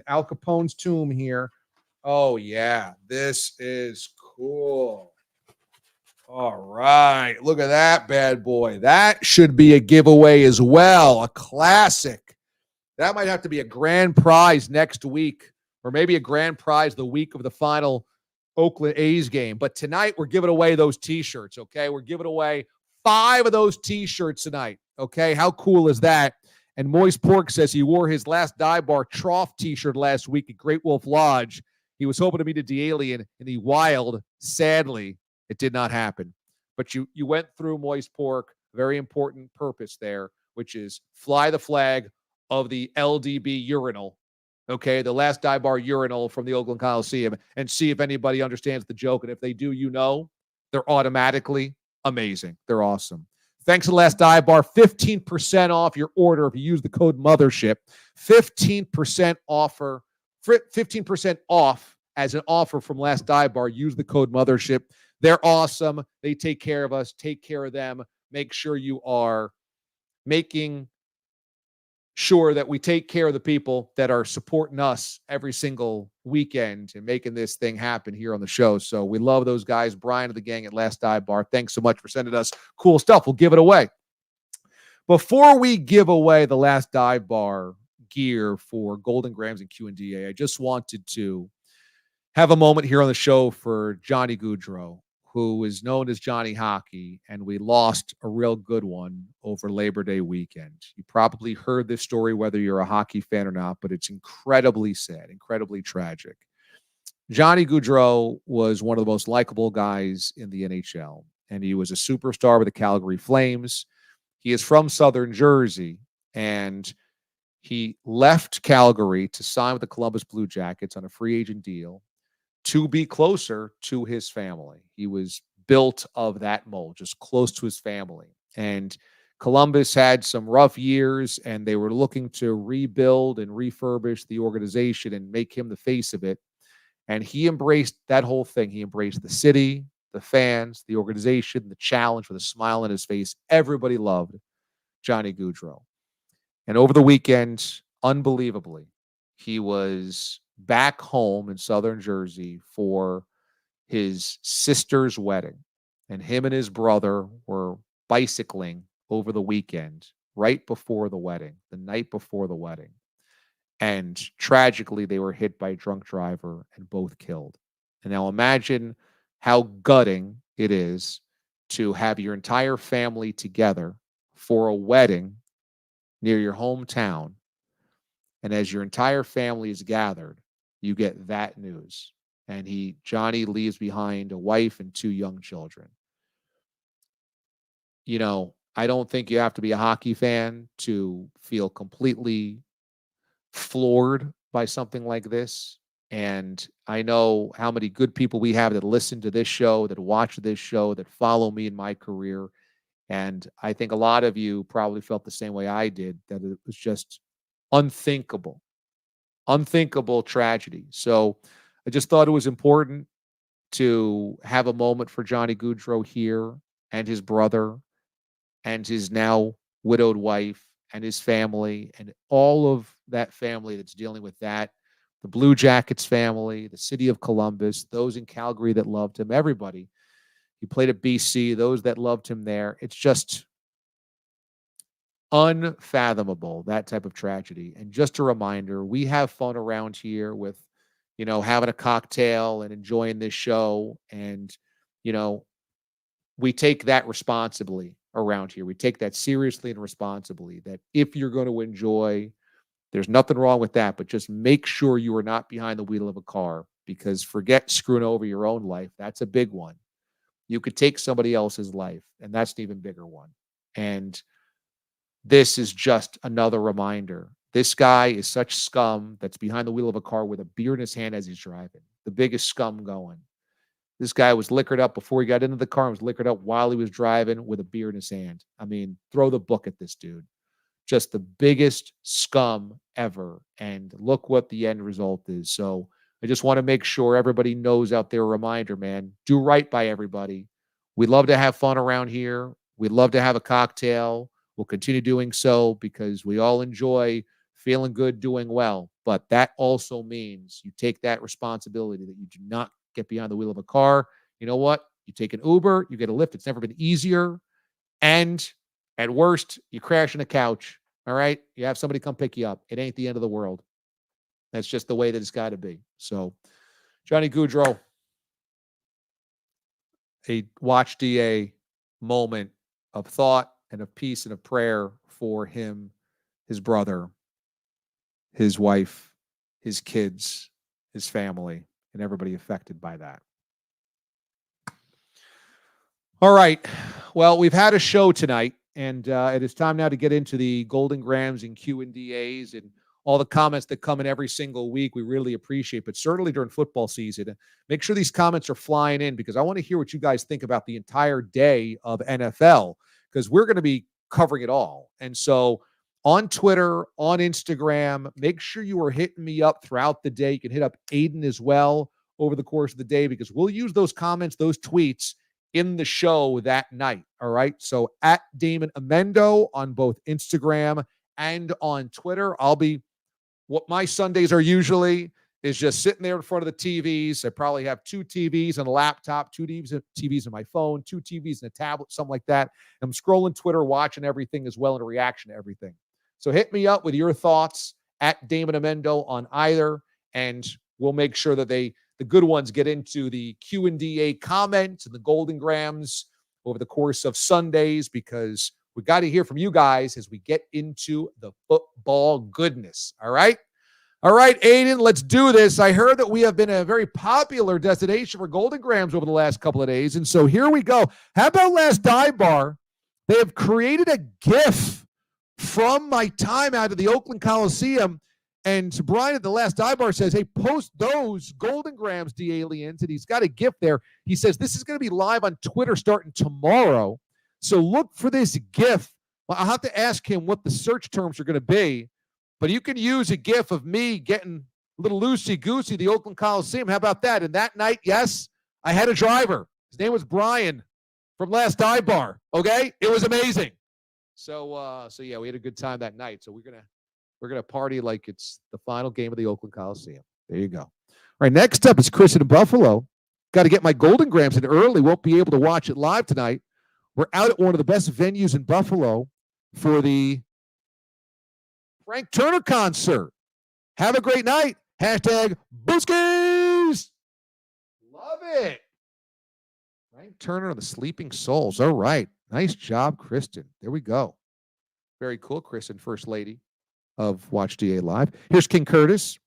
Al Capone's tomb here. Oh, yeah. This is cool. All right. Look at that bad boy. That should be a giveaway as well. A classic. That might have to be a grand prize next week, or maybe a grand prize the week of the final Oakland A's game. But tonight, we're giving away those T-shirts, okay? We're giving away 5 of those T-shirts tonight, okay? How cool is that? And Moist Pork says he wore his last Dive Bar Trough T-shirt last week at Great Wolf Lodge. He was hoping to meet a D-Alien in the wild. Sadly, it did not happen. But you went through, Moist Pork, very important purpose there, which is fly the flag of the LDB urinal, okay, the last Dive Bar urinal from the Oakland Coliseum, and see if anybody understands the joke. And if they do, they're automatically amazing. They're awesome. Thanks to the Last Dive Bar, 15% off your order if you use the code Mothership. 15% offer, 15% off as an offer from Last Dive Bar. Use the code Mothership. They're awesome. They take care of us. Take care of them. Make sure you are making sure that we take care of the people that are supporting us every single weekend and making this thing happen here on the show. So we love those guys. Brian of the gang at Last Dive Bar, thanks so much for sending us cool stuff. We'll give it away. Before we give away the Last Dive Bar gear for Golden Grams and Q&DA, I just wanted to have a moment here on the show for Johnny Gaudreau, who is known as Johnny Hockey, and we lost a real good one over Labor Day weekend. You probably heard this story, whether you're a hockey fan or not, but it's incredibly sad, incredibly tragic. Johnny Gaudreau was one of the most likable guys in the NHL, and he was a superstar with the Calgary Flames. He is from Southern Jersey, and he left Calgary to sign with the Columbus Blue Jackets on a free agent deal to be closer to his family. He was built of that mold, just close to his family. And Columbus had some rough years, and they were looking to rebuild and refurbish the organization and make him the face of it. And he embraced that whole thing. He embraced the city, the fans, the organization, the challenge with a smile on his face. Everybody loved Johnny Gaudreau. And over the weekend, unbelievably, he was back home in Southern Jersey for his sister's wedding. And him and his brother were bicycling over the weekend, right before the wedding, the night before the wedding. And tragically, they were hit by a drunk driver and both killed. And now imagine how gutting it is to have your entire family together for a wedding near your hometown. And as your entire family is gathered, you get that news. And Johnny leaves behind a wife and 2 young children. You know, I don't think you have to be a hockey fan to feel completely floored by something like this. And I know how many good people we have that listen to this show, that watch this show, that follow me in my career. And I think a lot of you probably felt the same way I did, that it was just unthinkable tragedy. So I just thought it was important to have a moment for Johnny Gaudreau here, and his brother, and his now widowed wife, and his family, and all of that family that's dealing with that. The Blue Jackets family, the city of Columbus, those in Calgary that loved him, everybody. He played at BC, those that loved him there. It's just unfathomable, that type of tragedy. And just a reminder, we have fun around here with, having a cocktail and enjoying this show. And, we take that responsibly around here. We take that seriously and responsibly, that if you're going to enjoy, there's nothing wrong with that, but just make sure you are not behind the wheel of a car, because forget screwing over your own life. That's a big one. You could take somebody else's life, and that's an even bigger one. And this is just another reminder. This guy is such scum that's behind the wheel of a car with a beer in his hand as he's driving. The biggest scum going. This guy was liquored up before he got into the car, and was liquored up while he was driving with a beer in his hand. I mean, throw the book at this dude. Just the biggest scum ever. And look what the end result is. So I just want to make sure everybody knows out there, a reminder, man, do right by everybody. We love to have fun around here. We love to have a cocktail. We'll continue doing so because we all enjoy feeling good, doing well. But that also means you take that responsibility that you do not get behind the wheel of a car. You know what? You take an Uber, you get a Lyft. It's never been easier. And at worst, you crash on a couch. All right? You have somebody come pick you up. It ain't the end of the world. That's just the way that it's got to be. So, Johnny Gaudreau, a watch DA moment of thought and of peace and of prayer for him, his brother, his wife, his kids, his family, and everybody affected by that. All right. Well, we've had a show tonight, and it is time now to get into the Golden Grams and Q&DAs and all the comments that come in every single week. We really appreciate, but certainly during football season, make sure these comments are flying in because I want to hear what you guys think about the entire day of NFL because we're going to be covering it all. And so on Twitter, on Instagram, make sure you are hitting me up throughout the day. You can hit up Aiden as well over the course of the day because we'll use those comments, those tweets in the show that night. All right. So at Damon Amendo on both Instagram and on Twitter, I'll be what my Sundays are usually is just sitting there in front of the TVs. I probably have 2 TVs and a laptop, 2 TVs on my phone, 2 TVs and a tablet, something like that. I'm scrolling Twitter, watching everything as well in a reaction to everything. So hit me up with your thoughts at Damon Amendo on either, and we'll make sure that the good ones get into the Q&DA comments and the Golden Grams over the course of Sundays because we got to hear from you guys as we get into the football goodness. All right? All right, Aiden, let's do this. I heard that we have been a very popular destination for Golden Grams over the last couple of days, and so here we go. How about last dive bar? They have created a GIF from my time out of the Oakland Coliseum, and Brian at the last dive bar says, hey, post those Golden Grams, D-Aliens, and he's got a GIF there. He says this is going to be live on Twitter starting tomorrow. So look for this GIF. Well, I'll have to ask him what the search terms are going to be, but you can use a GIF of me getting a little loosey-goosey, the Oakland Coliseum. How about that? And that night, yes, I had a driver. His name was Brian from last dive bar. Okay? It was amazing. So yeah, we had a good time that night. So we're gonna party like it's the final game of the Oakland Coliseum. There you go. All right, next up is Chris in Buffalo. Got to get my Golden Grams in early. Won't be able to watch it live tonight. We're out at one of the best venues in Buffalo for the Frank Turner concert. Have a great night. Hashtag Booskies. Love it. Frank Turner and the Sleeping Souls. All right. Nice job, Kristen. There we go. Very cool, Kristen, First Lady of Watch DA Live. Here's King Curtis.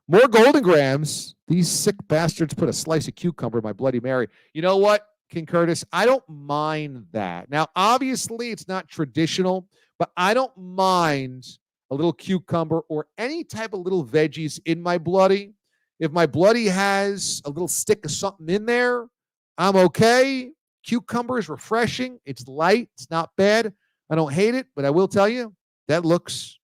More Golden Grams. These sick bastards put a slice of cucumber in my Bloody Mary. You know what, King Curtis? I don't mind that. Now, obviously, it's not traditional, but I don't mind a little cucumber or any type of little veggies in my Bloody. If my Bloody has a little stick of something in there, I'm okay. Cucumber is refreshing. It's light. It's not bad. I don't hate it, but I will tell you, that looks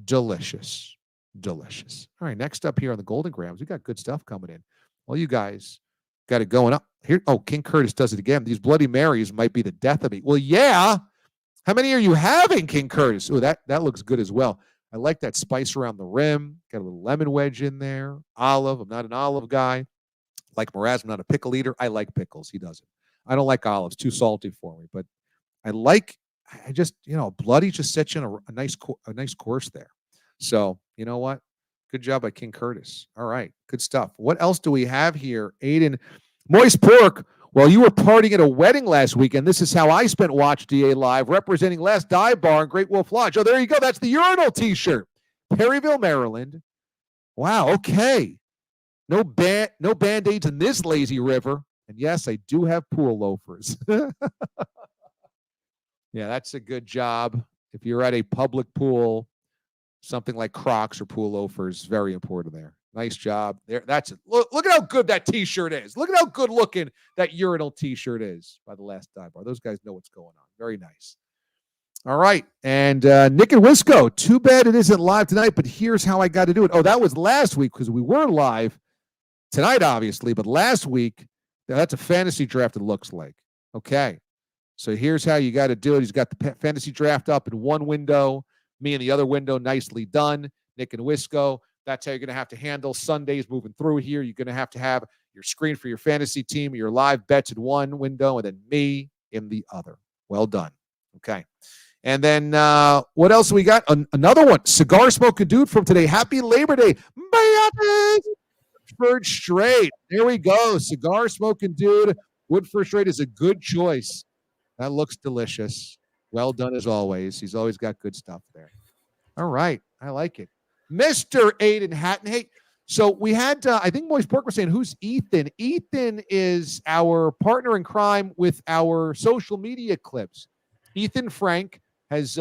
delicious. Delicious. All right, next up here on the Golden Grams, we got good stuff coming in. Well, you guys got it going up here. Oh, King Curtis does it again. These Bloody Marys might be the death of me. Well, yeah. How many are you having, King Curtis? Oh, that looks good as well. I like that spice around the rim. Got a little lemon wedge in there. Olive. I'm not an olive guy. Like Mraz, I'm not a pickle eater. I like pickles. He doesn't. I don't like olives. Too salty for me. But I just, Bloody just sets you in a nice course there. So, you know what? Good job by King Curtis. All right. Good stuff. What else do we have here? Aiden, moist pork. Well, you were partying at a wedding last weekend. This is how I spent Watch DA Live, representing Last Dive Bar in Great Wolf Lodge. Oh, there you go. That's the urinal t-shirt. Perryville, Maryland. Wow. Okay. No Band-Aids in this lazy river. And yes, I do have pool loafers. Yeah, that's a good job. If you're at a public pool, something like Crocs or pool loafers, very important there. Nice job. There, that's it. Look at how good that t-shirt is. Look at how good looking that urinal t-shirt is by the Last Dive Bar. Those guys know what's going on. Very nice. All right. And Nick and Wisco, too bad it isn't live tonight, but here's how I got to do it. Oh, that was last week because we were live tonight, obviously, but last week, that's a fantasy draft it looks like. Okay. So here's how you got to do it. He's got the fantasy draft up in one window, me in the other window, nicely done. Nick and Wisco. That's how you're going to have to handle Sundays moving through here. You're going to have your screen for your fantasy team, your live bets in one window, and then me in the other. Well done. Okay. And then what else we got? Another one. Cigar Smoking Dude from today. Happy Labor Day. Woodford Straight. There we go. Cigar Smoking Dude. Woodford Straight is a good choice. That looks delicious. Well done as always. He's always got good stuff there. All right. I like it. Mr. Aiden Hatton. Hey, so we had, I think Moist Pork was saying, who's Ethan? Ethan is our partner in crime with our social media clips. Ethan Frank has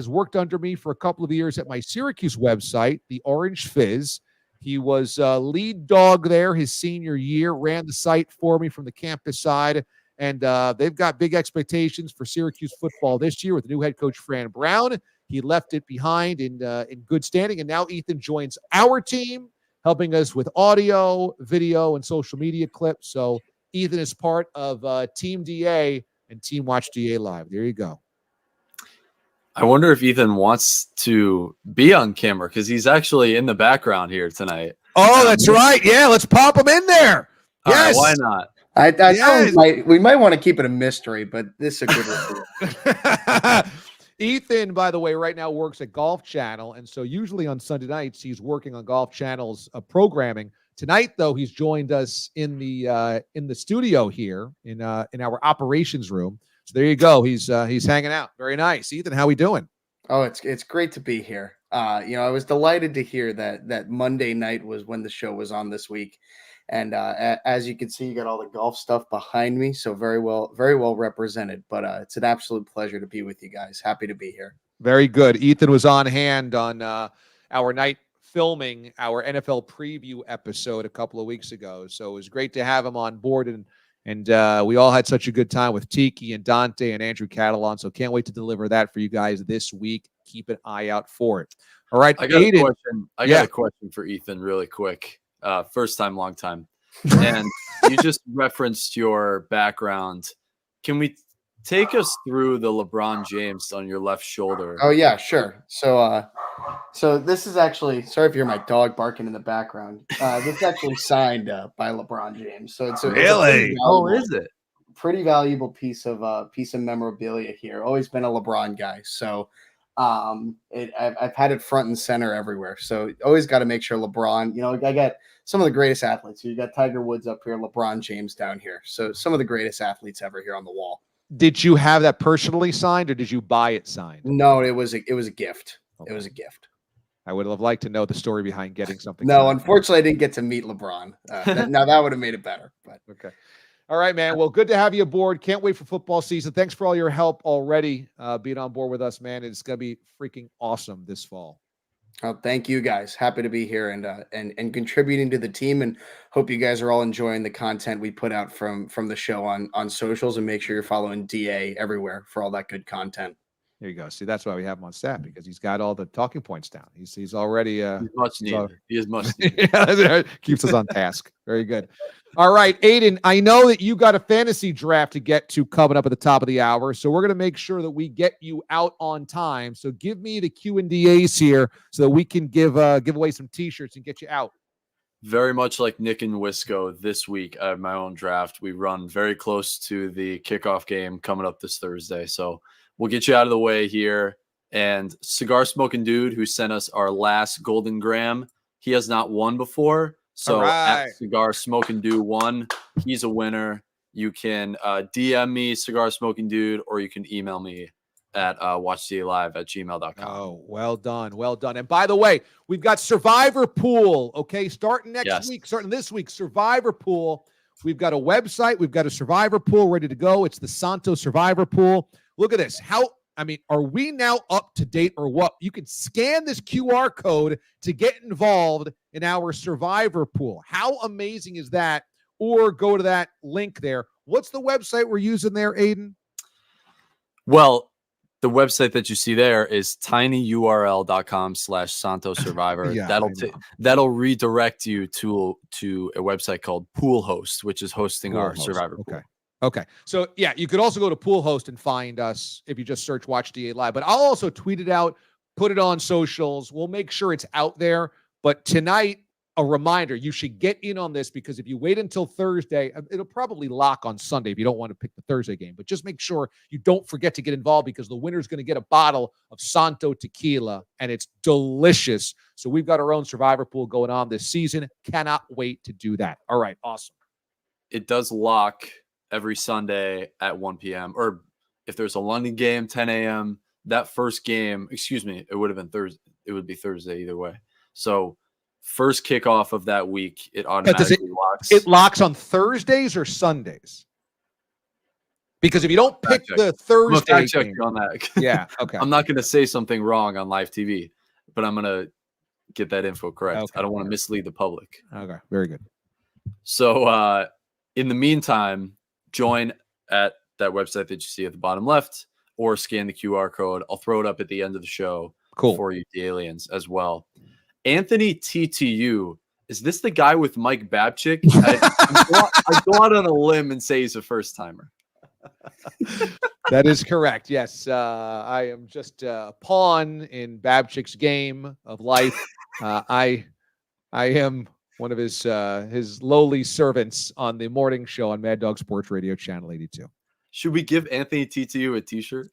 worked under me for a couple of years at my Syracuse website, the Orange Fizz. He was lead dog there his senior year, ran the site for me from the campus side, and they've got big expectations for Syracuse football this year with new head coach Fran Brown. He left it behind in good standing, and now Ethan joins our team, helping us with audio, video, and social media clips. So Ethan is part of Team DA and Team Watch DA Live. There you go. I wonder if Ethan wants to be on camera because he's actually in the background here tonight. Oh, that's right. Yeah, let's pop him in there. Yes. Why not? I thought we might want to keep it a mystery, but this is a good one. Ethan, by the way, right now works at Golf Channel, and so usually on Sunday nights he's working on Golf Channel's programming. Tonight, though, he's joined us in the studio here in our operations room. So there you go. He's hanging out. Very nice, Ethan. How we doing? Oh, it's great to be here. I was delighted to hear that Monday night was when the show was on this week. And as you can see, you got all the golf stuff behind me. So very well represented. But it's an absolute pleasure to be with you guys. Happy to be here. Very good. Ethan was on hand on our night filming our NFL preview episode a couple of weeks ago. So it was great to have him on board. And we all had such a good time with Tiki and Dante and Andrew Catalan. So can't wait to deliver that for you guys this week. Keep an eye out for it. All right. I got a question for Ethan really quick. First time, long time. And you just referenced your background. Can we take us through the LeBron James on your left shoulder? Oh yeah, sure. So this is actually, sorry if you hear my dog barking in the background. This is actually signed by LeBron James. So it's really? Is it? Pretty valuable piece of memorabilia here. Always been a LeBron guy. So I've had it front and center everywhere. So always got to make sure LeBron, I got some of the greatest athletes. So you got Tiger Woods up here, LeBron James down here. So some of the greatest athletes ever here on the wall. Did you have that personally signed or did you buy it signed? No, it was a gift. Okay. It was a gift. I would have liked to know the story behind getting something. No, unfortunately, I didn't get to meet LeBron. Now that would have made it better. But okay. All right, man. Well, good to have you aboard. Can't wait for football season. Thanks for all your help already being on board with us, man. It's going to be freaking awesome this fall. Oh, thank you guys. Happy to be here and contributing to the team, and hope you guys are all enjoying the content we put out from the show on socials, and make sure you're following DA everywhere for all that good content. There you go. See, that's why we have him on staff, because he's got all the talking points down. He's already he's much needed. He is much needed. Yeah, keeps us on task. Very good. All right, Aiden, I know that you got a fantasy draft to get to coming up at the top of the hour, so we're going to make sure that we get you out on time. So give me the Q&As here so that we can give away some T-shirts and get you out. Very much like Nick and Wisco this week, I have my own draft. We run very close to the kickoff game coming up this Thursday, so we'll get you out of the way here. And Cigar Smoking Dude, who sent us our last Golden Graham, he has not won before. So at Cigar Smoking Dude 1, he's a winner. You can DM me, Cigar Smoking Dude, or you can email me at watchcalive@gmail.com. Oh, well done. Well done. And by the way, we've got Survivor Pool, okay? Starting this week, Survivor Pool. We've got a website. We've got a Survivor Pool ready to go. It's the Santo Survivor Pool. Look at this. Are we now up to date or what? You can scan this QR code to get involved in our Survivor Pool. How amazing is that? Or go to that link there. What's the website we're using there, Aiden? Well, the website that you see there is tinyurl.com/Santo Survivor. Yeah, that'll redirect you to a website called Pool Host, which is hosting our Survivor Pool. Okay. So, yeah, you could also go to Pool Host and find us if you just search Watch DA Live. But I'll also tweet it out, put it on socials. We'll make sure it's out there. But tonight, a reminder, you should get in on this because if you wait until Thursday, it'll probably lock on Sunday if you don't want to pick the Thursday game. But just make sure you don't forget to get involved because the winner's going to get a bottle of Santo Tequila, and it's delicious. So we've got our own Survivor Pool going on this season. Cannot wait to do that. All right, awesome. It does lock every Sunday at 1 p.m. Or if there's a London game, 10 a.m., that first game, it would have been Thursday. It would be Thursday either way. So first kickoff of that week, it automatically locks. It locks on Thursdays or Sundays? Because if you don't pick the Thursday game, on that. Yeah, okay. I'm not going to say something wrong on live TV, but I'm going to get that info correct. Okay. I don't want to mislead the public. Okay, very good. So in the meantime, join at that website that you see at the bottom left or scan the QR code. I'll throw it up at the end of the show for you, the aliens, as well. Anthony TTU, is this the guy with Mike Babchick? I go out on a limb and say he's a first-timer. That is correct. Yes, I am just a pawn in Babchick's game of life. I am one of his lowly servants on the morning show on Mad Dog Sports Radio, Channel 82. Should we give Anthony TTU a T-shirt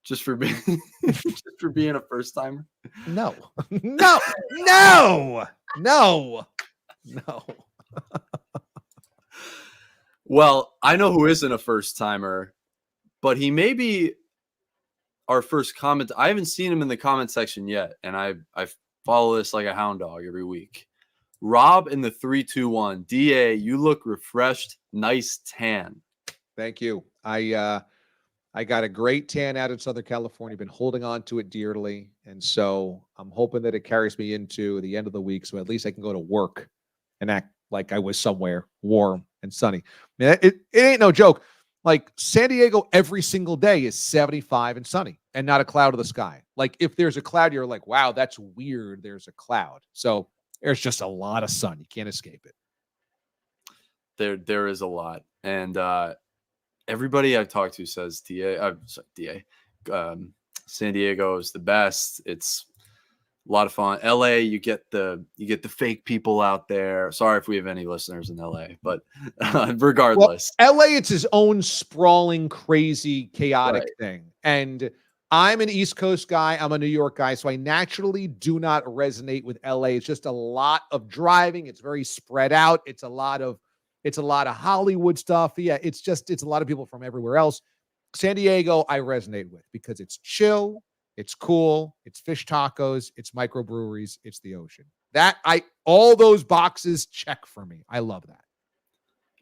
just for being a first timer? No. Well, I know who isn't a first timer, but he may be our first comment. I haven't seen him in the comment section yet, and I follow this like a hound dog every week. Rob in the 321. DA, you look refreshed. Nice tan. Thank you. I got a great tan out in Southern California. Been holding on to it dearly, and so I'm hoping that it carries me into the end of the week, so at least I can go to work and act like I was somewhere warm and sunny. I mean, it ain't no joke. Like San Diego, every single day is 75 and sunny, and not a cloud of the sky. Like if there's a cloud, you're like, wow, that's weird. There's a cloud. So there's just a lot of sun. You can't escape it. There is a lot, and everybody I've talked to says San Diego is the best. It's a lot of fun. LA, you get the fake people out there. Sorry if we have any listeners in LA, but regardless. Well, LA, it's his own sprawling, crazy, chaotic thing. And I'm an East Coast guy. I'm a New York guy. So I naturally do not resonate with LA. It's just a lot of driving. It's very spread out. It's a lot of Hollywood stuff. Yeah, it's a lot of people from everywhere else. San Diego, I resonate with because it's chill, it's cool, it's fish tacos, it's microbreweries, it's the ocean. All those boxes check for me. I love that.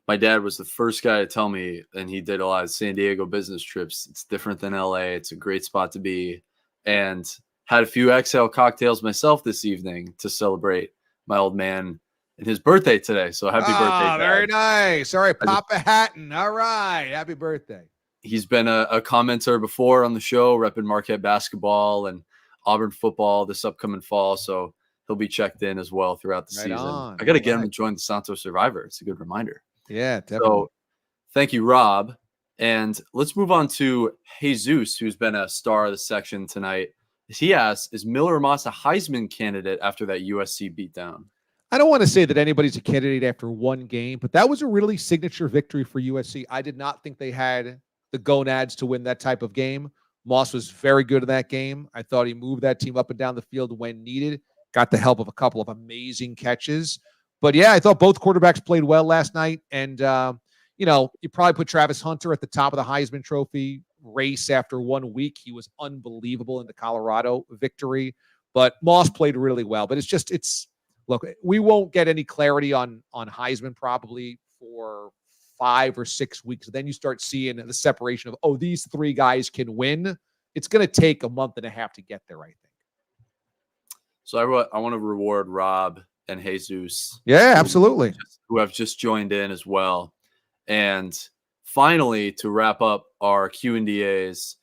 My dad was the first guy to tell me, and he did a lot of San Diego business trips. It's different than LA. It's a great spot to be, and had a few XL cocktails myself this evening to celebrate my old man and his birthday today. So happy birthday, Dad. Very nice. All right, Papa Hatton. All right, happy birthday. He's been a commenter before on the show, repping Marquette basketball and Auburn football this upcoming fall. So he'll be checked in as well throughout the season. I got to get him to join the Santo Survivor. It's a good reminder. Yeah, definitely. So thank you, Rob. And let's move on to Jesus, who's been a star of the section tonight. He asks, is Miller Moss a Heisman candidate after that USC beatdown? I don't want to say that anybody's a candidate after one game, but that was a really signature victory for USC. I did not think they had the gonads to win that type of game. Moss was very good in that game. I thought he moved that team up and down the field when needed, got the help of a couple of amazing catches. But yeah, I thought both quarterbacks played well last night. And, you probably put Travis Hunter at the top of the Heisman Trophy race after 1 week. He was unbelievable in the Colorado victory. But Moss played really well. But look, we won't get any clarity on Heisman probably for 5 or 6 weeks. Then you start seeing the separation of, these three guys can win. It's going to take a month and a half to get there, I think. So I want to reward Rob and Jesus. Yeah, absolutely. Who have just joined in as well. And finally, to wrap up our Q&As,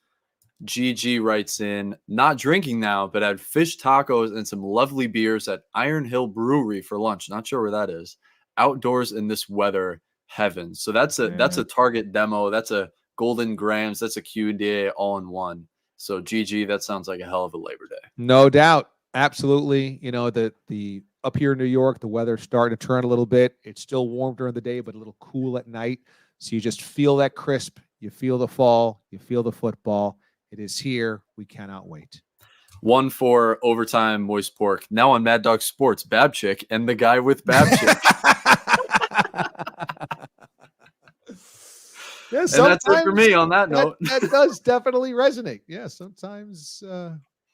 GG writes in, not drinking now, but had fish tacos and some lovely beers at Iron Hill Brewery for lunch. Not sure where that is. Outdoors in this weather. heaven. So that's a Target demo. That's a Golden Grams. That's a Q&A all in one. So GG, that sounds like a hell of a Labor Day. No doubt. Absolutely. The up here in New York, the weather's starting to turn a little bit. It's still warm during the day, but a little cool at night. So you just feel that crisp. You feel the fall. You feel the football. It is here. We cannot wait. 1 for overtime moist pork. Now on Mad Dog Sports, Babchick and the guy with Babchick. Yeah, and that's it for me on that note. That does definitely resonate. Yeah, sometimes.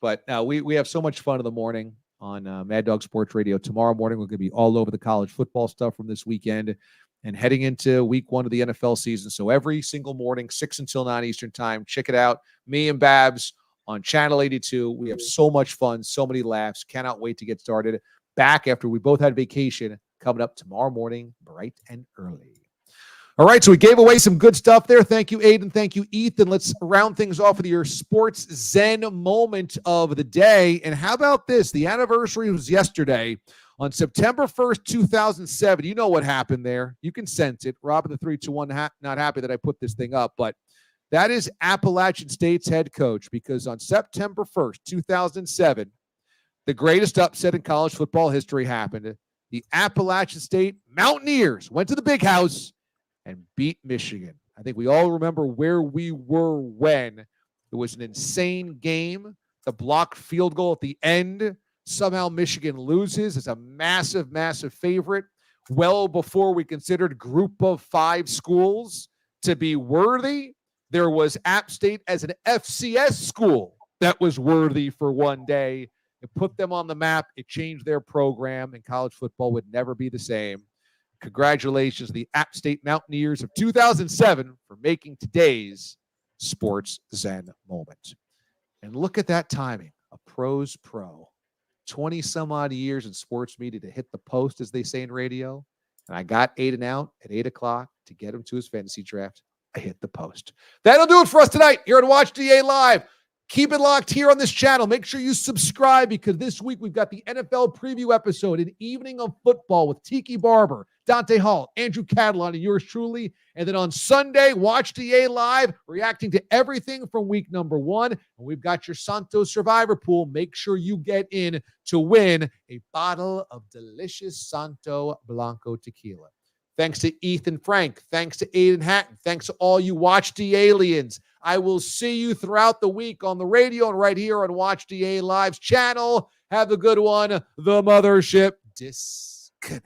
But now we have so much fun in the morning on Mad Dog Sports Radio. Tomorrow morning, we're going to be all over the college football stuff from this weekend and heading into week 1 of the NFL season. So every single morning, 6 until 9 Eastern time, check it out. Me and Babs on Channel 82. We have so much fun, so many laughs. Cannot wait to get started. Back after we both had vacation, coming up tomorrow morning, bright and early. All right, so we gave away some good stuff there. Thank you, Aiden. Thank you, Ethan. Let's round things off with your sports zen moment of the day. And how about this? The anniversary was yesterday on September 1st, 2007. You know what happened there. You can sense it. Robin the 3-2-1 not happy that I put this thing up, but that is Appalachian State's head coach, because on September 1st, 2007, the greatest upset in college football history happened. The Appalachian State Mountaineers went to the Big House and beat Michigan. I think we all remember where we were when. It was an insane game. The blocked field goal at the end. Somehow Michigan loses. It's a massive, massive favorite. Well before we considered Group of 5 schools to be worthy, there was App State as an FCS school that was worthy for one day. It put them on the map. It changed their program, and college football would never be the same. Congratulations to the App State Mountaineers of 2007 for making today's Sports Zen moment. And look at that timing. A pro's pro. 20 some odd years in sports media to hit the post, as they say in radio. And I got Aiden out at 8 o'clock to get him to his fantasy draft. I hit the post. That'll do it for us tonight here on Watch DA Live. Keep it locked here on this channel. Make sure you subscribe, because this week we've got the NFL preview episode, an evening of football with Tiki Barber, Dante Hall, Andrew Catalon, and yours truly. And then on Sunday, Watch DA Live, reacting to everything from week number 1. And we've got your Santos Survivor Pool. Make sure you get in to win a bottle of delicious Santo Blanco tequila. Thanks to Ethan Frank. Thanks to Aiden Hatton. Thanks to all you Watch the Aliens. I will see you throughout the week on the radio and right here on Watch DA Live's channel. Have a good one. The mothership disconnect.